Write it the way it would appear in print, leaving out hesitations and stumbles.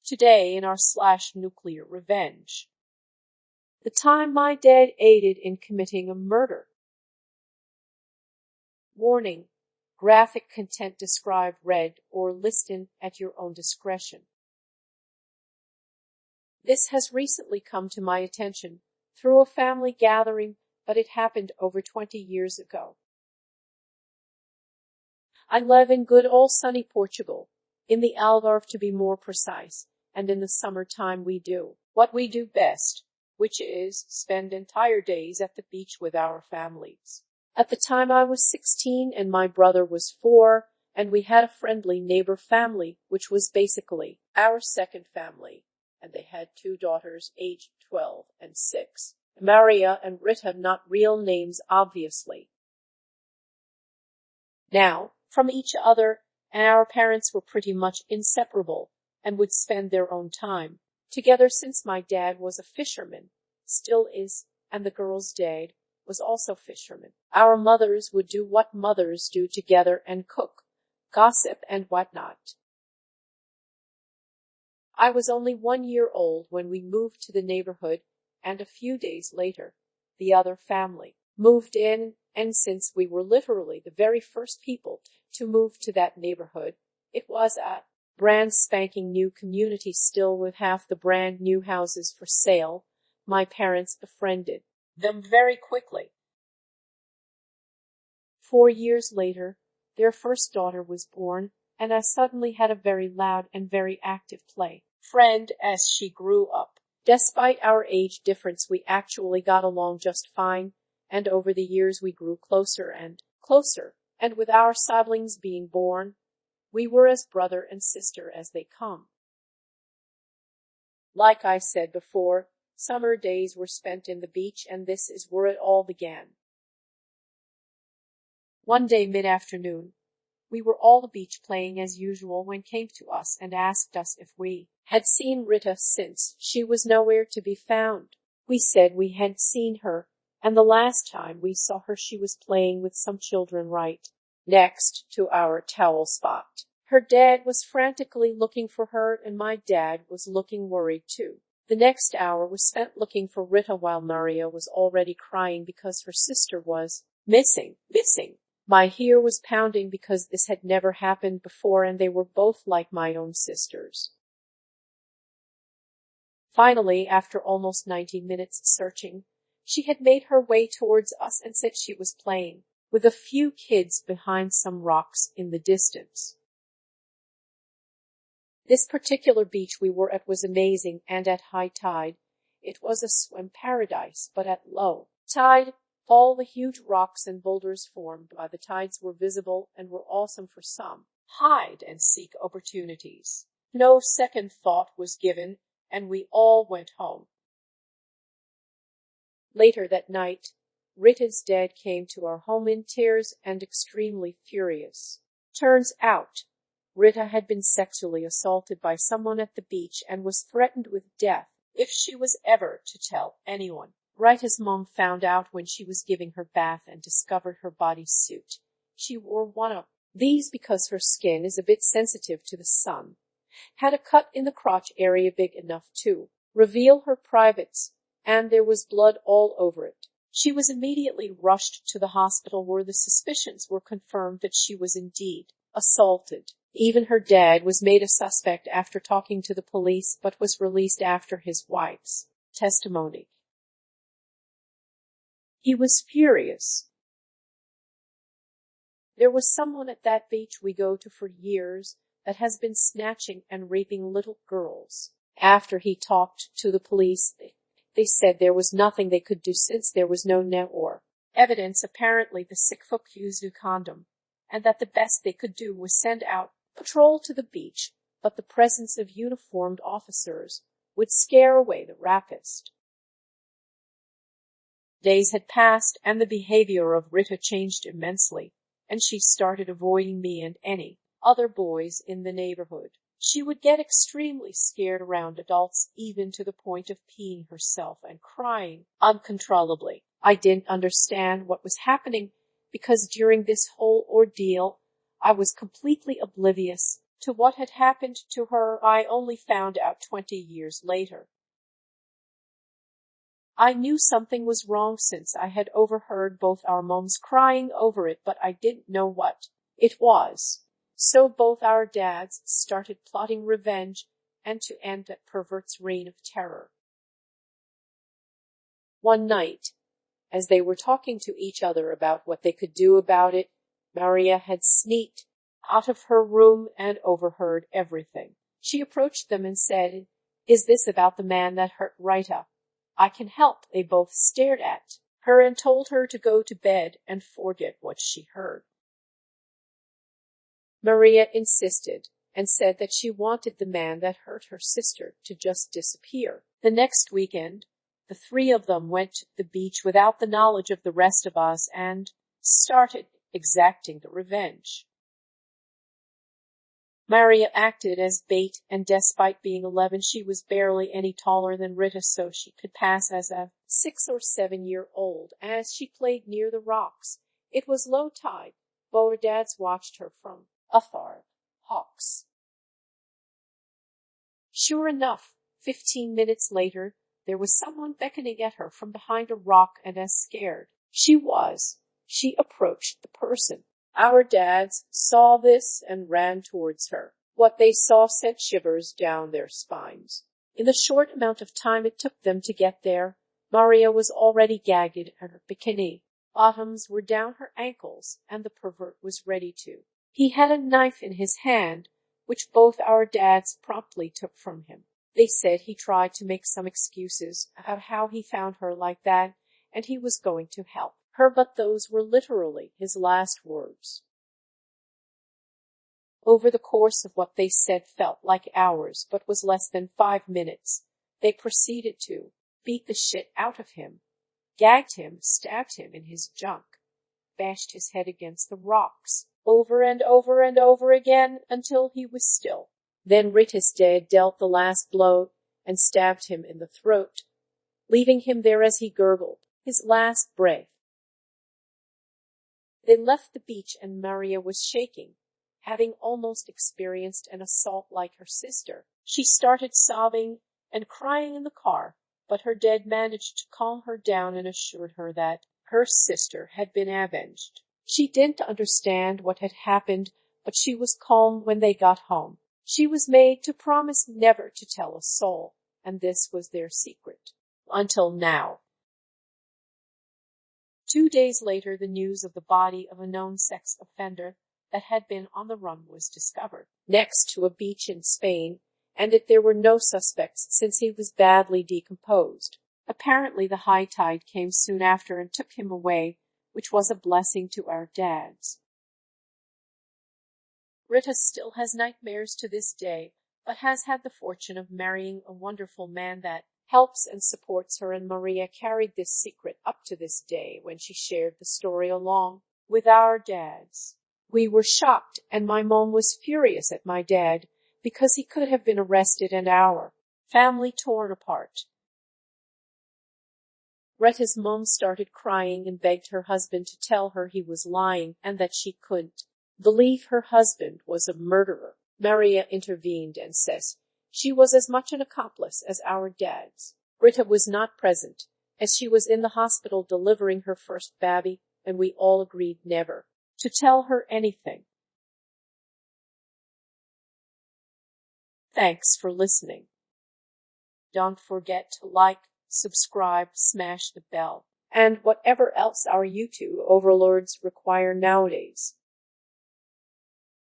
Today in our /nuclear revenge. The time my dad aided in committing a murder. Warning: graphic content described, read, or listened at your own discretion. This has recently come to my attention through a family gathering, but it happened over 20 years ago. I live in good old sunny Portugal, in the Algarve to be more precise, and in the summertime we do what we do best, which is spend entire days at the beach with our families. At the time I was 16 and my brother was 4, and we had a friendly neighbor family, which was basically our second family, and they had 2 daughters aged 12 and 6. Maria and Rita, not real names obviously. Now, from each other, and our parents were pretty much inseparable and would spend their own time together since my dad was a fisherman, still is, and the girl's dad was also fisherman. Our mothers would do what mothers do together and cook, gossip, and whatnot. I was only 1 year old when we moved to the neighborhood, and a few days later, the other family moved in, and since we were literally the very first people to move to that neighborhood, it was a brand spanking new community still with half the brand new houses for sale. My parents befriended them very quickly. 4 years later, their first daughter was born, and I suddenly had a very loud and very active play friend as she grew up. Despite our age difference, we actually got along just fine, and over the years we grew closer and closer, and with our siblings being born, we were as brother and sister as they come. Like I said before, summer days were spent in the beach, and this is where it all began. One day mid-afternoon, we were all at the beach playing as usual when came to us and asked us if we had seen Rita since she was nowhere to be found. We said we had seen her, and the last time we saw her she was playing with some children right next to our towel spot. Her dad was frantically looking for her, and my dad was looking worried too. The next hour was spent looking for Rita while Maria was already crying because her sister was missing. My ear was pounding because this had never happened before, and they were both like my own sisters. Finally, after almost 90 minutes searching, she had made her way towards us and said she was playing with a few kids behind some rocks in the distance. This particular beach we were at was amazing, and at high tide, it was a swim paradise, but at low tide, all the huge rocks and boulders formed by the tides were visible and were awesome for some hide-and-seek opportunities. No second thought was given, and we all went home. Later that night, Rita's dad came to our home in tears and extremely furious. Turns out, Rita had been sexually assaulted by someone at the beach and was threatened with death if she was ever to tell anyone. Rita's mom found out when she was giving her bath and discovered her bodysuit. She wore one of these because her skin is a bit sensitive to the sun. Had a cut in the crotch area big enough to reveal her privates, and there was blood all over it. She was immediately rushed to the hospital where the suspicions were confirmed that she was indeed assaulted. Even her dad was made a suspect after talking to the police, but was released after his wife's testimony. He was furious. There was someone at that beach we go to for years that has been snatching and raping little girls. After he talked to the police, they said there was nothing they could do since there was no net or evidence. Apparently the sick folk used a condom, and that the best they could do was send out patrol to the beach, but the presence of uniformed officers would scare away the rapist. Days had passed, and the behavior of Rita changed immensely, and she started avoiding me and any other boys in the neighborhood. She would get extremely scared around adults, even to the point of peeing herself and crying uncontrollably. I didn't understand what was happening because during this whole ordeal, I was completely oblivious to what had happened to her I only found out 20 years later. I knew something was wrong since I had overheard both our moms crying over it, but I didn't know what it was. So both our dads started plotting revenge and to end that pervert's reign of terror. One night, as they were talking to each other about what they could do about it, Maria had sneaked out of her room and overheard everything. She approached them and said, "Is this about the man that hurt Rita?" "I can help." They both stared at her and told her to go to bed and forget what she heard. Maria insisted and said that she wanted the man that hurt her sister to just disappear. The next weekend, the three of them went to the beach without the knowledge of the rest of us and started exacting the revenge. Maria acted as bait, and despite being 11, she was barely any taller than Rita, so she could pass as a 6 or 7-year-old as she played near the rocks. It was low tide. Both dads watched her from afar. Hawks. Sure enough, 15 minutes later, there was someone beckoning at her from behind a rock, and as scared she was, she approached the person. Our dads saw this and ran towards her. What they saw sent shivers down their spines. In the short amount of time it took them to get there, Maria was already gagged and her bikini bottoms were down her ankles, and the pervert was ready to. He had a knife in his hand, which both our dads promptly took from him. They said he tried to make some excuses about how he found her like that, and he was going to help her, but those were literally his last words. Over the course of what they said felt like hours, but was less than 5 minutes, they proceeded to beat the shit out of him, gagged him, stabbed him in his junk, bashed his head against the rocks, over and over and over again until he was still. Then Rita's dad dealt the last blow and stabbed him in the throat, leaving him there as he gurgled his last breath. They left the beach and Maria was shaking, having almost experienced an assault like her sister. She started sobbing and crying in the car, but her dad managed to calm her down and assured her that her sister had been avenged. She didn't understand what had happened, but she was calm when they got home. She was made to promise never to tell a soul, and this was their secret. Until now. 2 days later, the news of the body of a known sex offender that had been on the run was discovered next to a beach in Spain, and there were no suspects since he was badly decomposed. Apparently the high tide came soon after and took him away, which was a blessing to our dads. Rita still has nightmares to this day, but has had the fortune of marrying a wonderful man that helps and supports her, and Maria carried this secret up to this day when she shared the story along with our dads. We were shocked, and my mom was furious at my dad because he could have been arrested and our family torn apart. Rita's mom started crying and begged her husband to tell her he was lying and that she couldn't believe her husband was a murderer. Maria intervened and says she was as much an accomplice as our dads. Rita was not present, as she was in the hospital delivering her first baby, and we all agreed never to tell her anything. Thanks for listening. Don't forget to like, subscribe, smash the bell, and whatever else our YouTube overlords require nowadays.